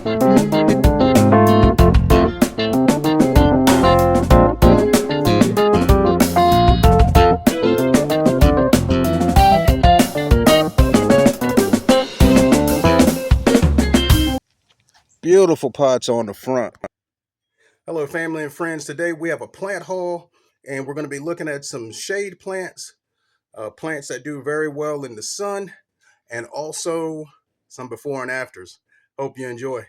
Beautiful pots on the front. Hello, family and friends. Today we have a plant haul, and we're going to be looking at some shade plants, plants that do very well in the sun, and also some before and afters. Hope you enjoy.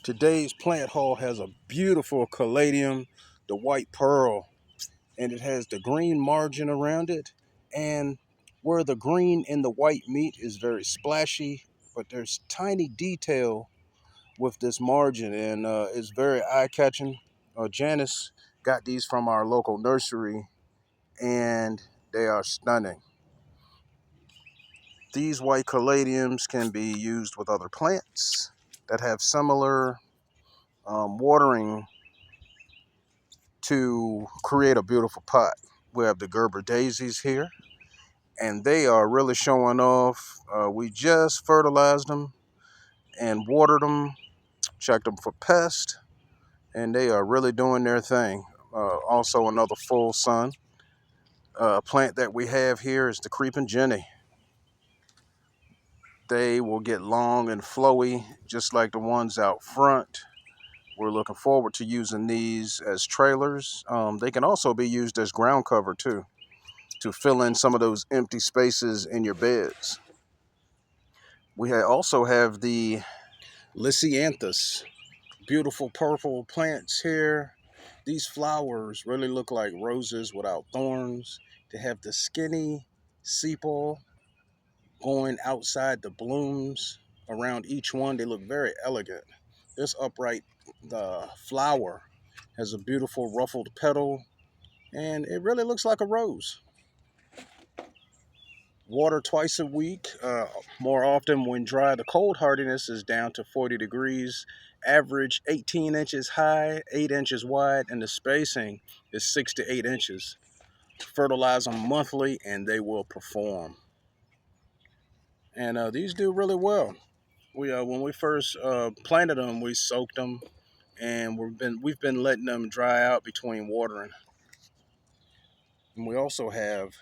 Today's plant haul has a beautiful caladium, the white pearl, and it has the green margin around it. And where the green and the white meet is very splashy, but there's tiny detail with this margin, and it's very eye-catching. Janice got these from our local nursery, and they are stunning. These white caladiums can be used with other plants that have similar watering to create a beautiful pot. We have the Gerber daisies here, and they are really showing off. We just fertilized them and watered them, checked them for pests, and they are really doing their thing. Also, another full sun. Plant that we have here is the Creeping Jenny. They will get long and flowy, just like the ones out front. We're looking forward to using these as trailers. They can also be used as ground cover too, to fill in some of those empty spaces in your beds. We also have the Lisianthus. Beautiful purple plants here. These flowers really look like roses without thorns. They have the skinny sepal going outside the blooms around each one. They look very elegant. This upright flower has a beautiful ruffled petal, and it really looks like a rose. Water twice a week, more often when dry. The cold hardiness is down to 40 degrees, average 18 inches high, 8 inches wide, and the spacing is 6 to 8 inches. Fertilize them monthly and they will perform. And these do really well. When we first planted them, we soaked them, and we've been letting them dry out between watering. And we also have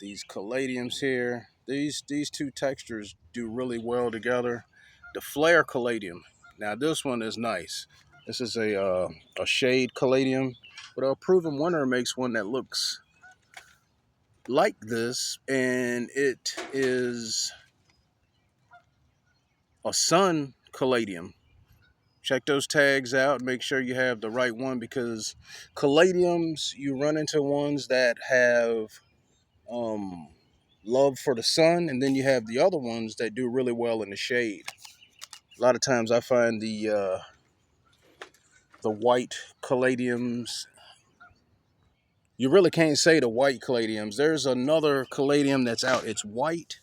these caladiums here. These two textures do really well together. The flare caladium. Now this one is nice. This is a shade caladium, but a proven winner makes one that looks like this, and it is a sun caladium. Check those tags out. Make sure you have the right one, because caladiums, you run into ones that have um, love for the sun, and then you have the other ones that do really well in the shade. A lot of times I find the white caladiums. You really can't say the white caladiums. There's another caladium that's out. It's white,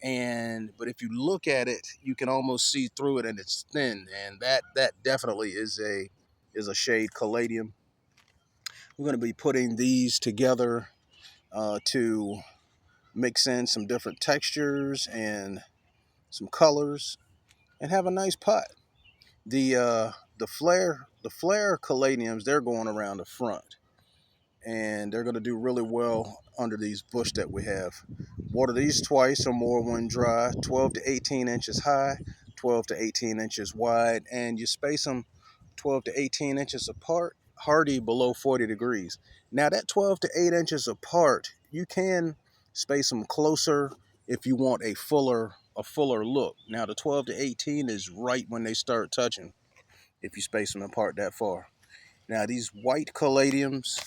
but if you look at it, you can almost see through it, and it's thin. And that definitely is a shade caladium. We're going to be putting these together to mix in some different textures and some colors and have a nice pot. The flare caladiums, they're going around the front, and they're going to do really well under these bush that we have. Water these twice or more when dry, 12 to 18 inches high, 12 to 18 inches wide, and you space them 12 to 18 inches apart, hardy below 40 degrees. Now that 12 to 8 inches apart, you can space them closer if you want a fuller look. Now the 12 to 18 is right when they start touching, if you space them apart that far. Now these white caladiums,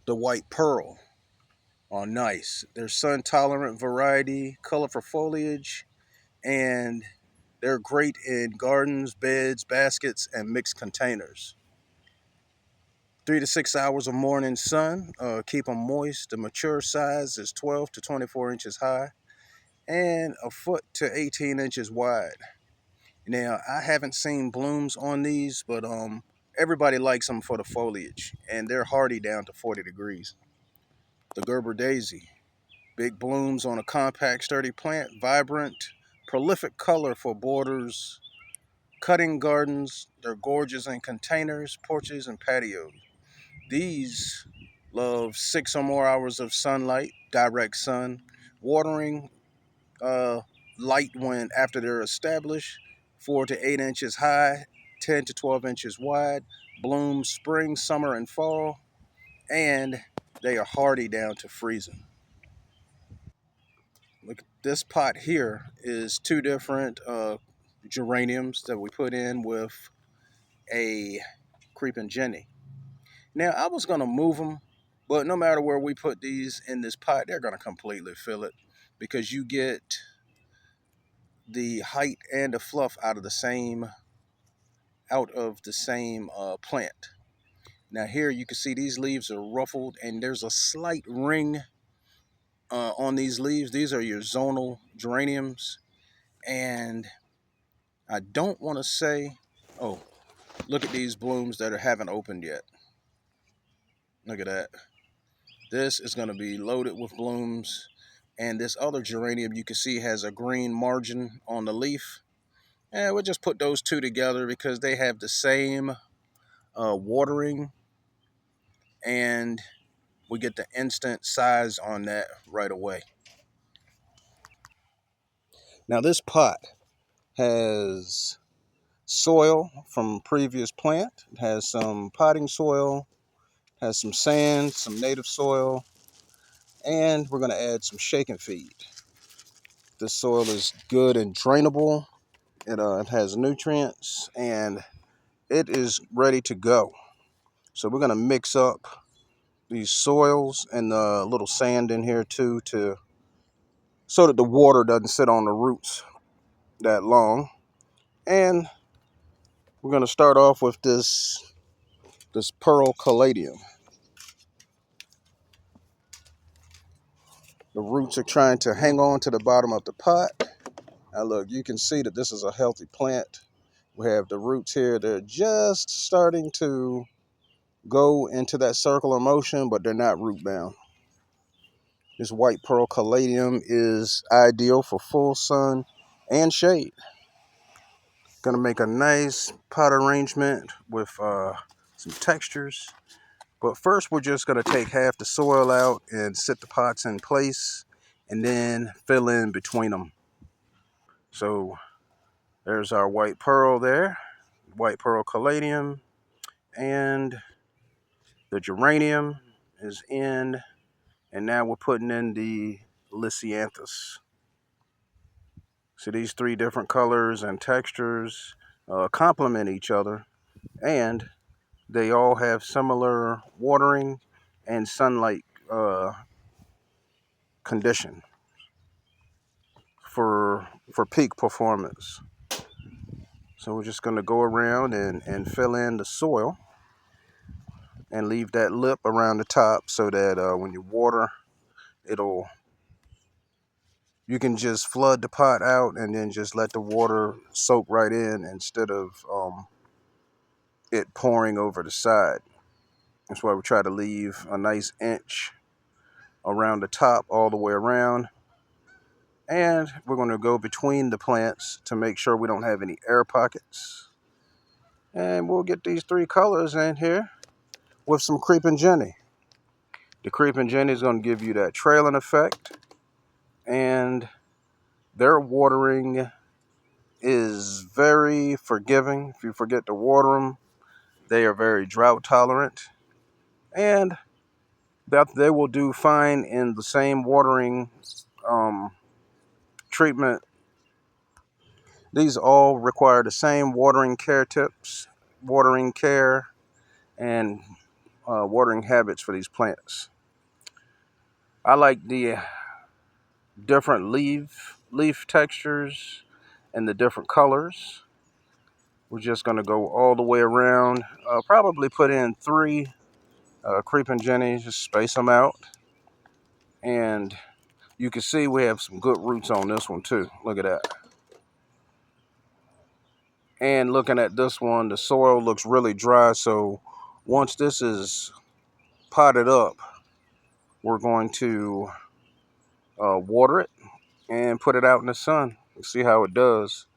the white pearl, are nice. They're sun tolerant variety, colorful foliage, and they're great in gardens, beds, baskets, and mixed containers. 3 to 6 hours of morning sun, keep them moist. The mature size is 12 to 24 inches high and a foot to 18 inches wide. Now, I haven't seen blooms on these, but everybody likes them for the foliage, and they're hardy down to 40 degrees. The Gerber daisy. Big blooms on a compact, sturdy plant, vibrant, prolific color for borders, cutting gardens. They're gorgeous in containers, porches, and patios. These love 6 or more hours of sunlight, direct sun, watering uh, light when after they're established, 4 to 8 inches high, 10 to 12 inches wide, blooms spring, summer, and fall, and they are hardy down to freezing. Look, this pot here is two different geraniums that we put in with a creeping Jenny. Now, I was going to move them, but no matter where we put these in this pot, they're going to completely fill it because you get the height and the fluff out of the same plant. Now here you can see these leaves are ruffled and there's a slight ring on these leaves. These are your zonal geraniums, and I don't want to say, oh, look at these blooms that haven't opened yet. Look at that. This is going to be loaded with blooms. And this other geranium you can see has a green margin on the leaf. And we'll just put those two together because they have the same watering, and we get the instant size on that right away. Now this pot has soil from previous plant. It has some potting soil, has some sand, some native soil, and we're going to add some shake and feed. This soil is good and drainable. It has nutrients and it is ready to go. So we're going to mix up these soils and the little sand in here too, so that the water doesn't sit on the roots that long. And we're going to start off with this pearl caladium. The roots are trying to hang on to the bottom of the pot. Now look, you can see that this is a healthy plant. We have the roots here. They're just starting to go into that circular motion, but they're not root bound. This white pearl caladium is ideal for full sun and shade. Gonna make a nice pot arrangement with some textures. But first we're just gonna take half the soil out and set the pots in place and then fill in between them. So there's our white pearl there, white pearl caladium, and the geranium is in, and now we're putting in the lisianthus. So these three different colors and textures complement each other, and they all have similar watering and sunlight condition for peak performance. So we're just going to go around and fill in the soil and leave that lip around the top so that when you water, you can just flood the pot out and then just let the water soak right in instead of it pouring over the side. That's why we try to leave a nice inch around the top all the way around. And we're going to go between the plants to make sure we don't have any air pockets. And we'll get these three colors in here with some creeping Jenny. The creeping Jenny is going to give you that trailing effect, and their watering is very forgiving. If you forget to water them, they are very drought tolerant, and that they will do fine in the same watering treatment. These all require the same watering care tips, watering care, and watering habits for these plants. I like the different leaf textures and the different colors. We're just going to go all the way around. Probably put in 3 creeping jennies, just space them out. And you can see we have some good roots on this one too. Look at that. And looking at this one, the soil looks really dry. So once this is potted up, we're going to water it, and put it out in the sun and see how it does.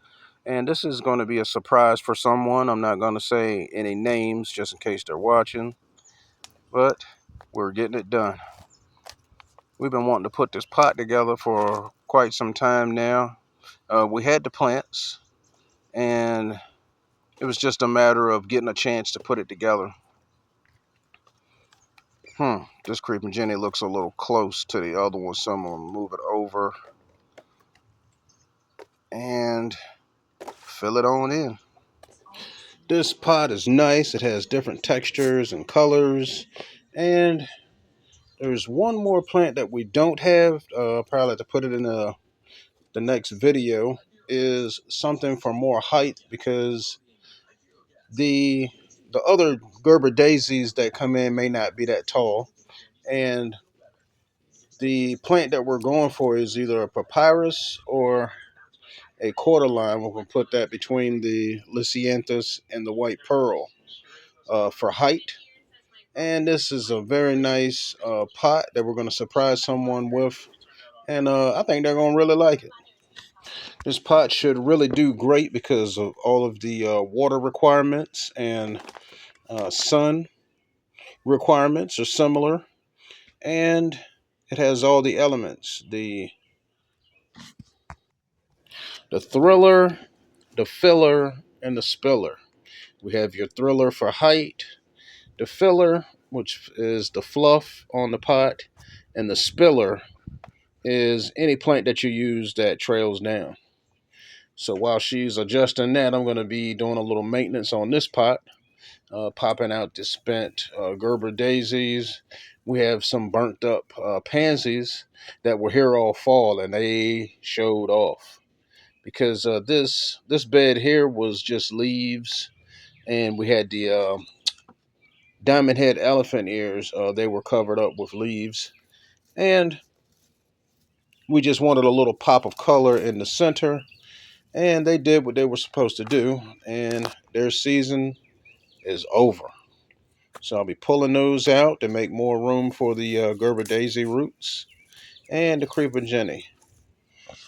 And this is going to be a surprise for someone. I'm not going to say any names just in case they're watching, but we're getting it done. We've been wanting to put this pot together for quite some time now. We had the plants, and it was just a matter of getting a chance to put it together. This creeping Jenny looks a little close to the other one, so I'm going to move it over and fill it on in. This pot is nice. It has different textures and colors, and there's one more plant that we don't have. Probably have to put it in the next video. Is something for more height, because the other Gerber daisies that come in may not be that tall, and the plant that we're going for is either a papyrus or a quarterline. We're going to put that between the Lisianthus and the white pearl for height. And this is a very nice pot that we're going to surprise someone with. And I think they're going to really like it. This pot should really do great because of all of the water requirements and sun requirements are similar. And it has all the elements. The thriller, the filler, and the spiller. We have your thriller for height, the filler, which is the fluff on the pot, and the spiller is any plant that you use that trails down. So while she's adjusting that, I'm going to be doing a little maintenance on this pot, popping out the spent Gerber daisies. We have some burnt up pansies that were here all fall, and they showed off because this bed here was just leaves, and we had the diamond head elephant ears. They were covered up with leaves, and we just wanted a little pop of color in the center, and they did what they were supposed to do, and their season is over. So I'll be pulling those out to make more room for the Gerber daisy roots and the creeper Jenny.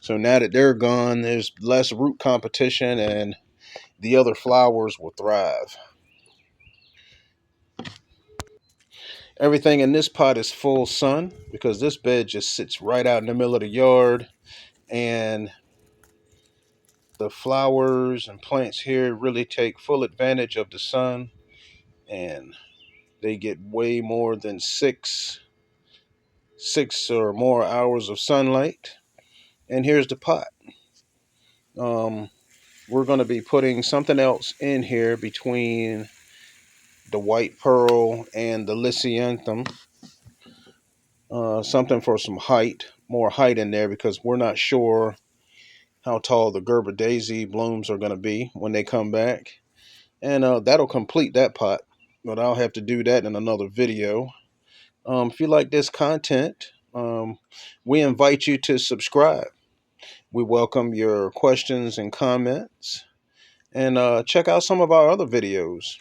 So now that they're gone, there's less root competition, and the other flowers will thrive. Everything in this pot is full sun because this bed just sits right out in the middle of the yard, and the flowers and plants here really take full advantage of the sun, and they get way more than six or more hours of sunlight. And here's the pot. We're going to be putting something else in here between the white pearl and the Lisianthum. Something for some height, more height in there, because we're not sure how tall the Gerber daisy blooms are going to be when they come back. And that'll complete that pot, but I'll have to do that in another video. If you like this content, we invite you to subscribe. We welcome your questions and comments, and check out some of our other videos.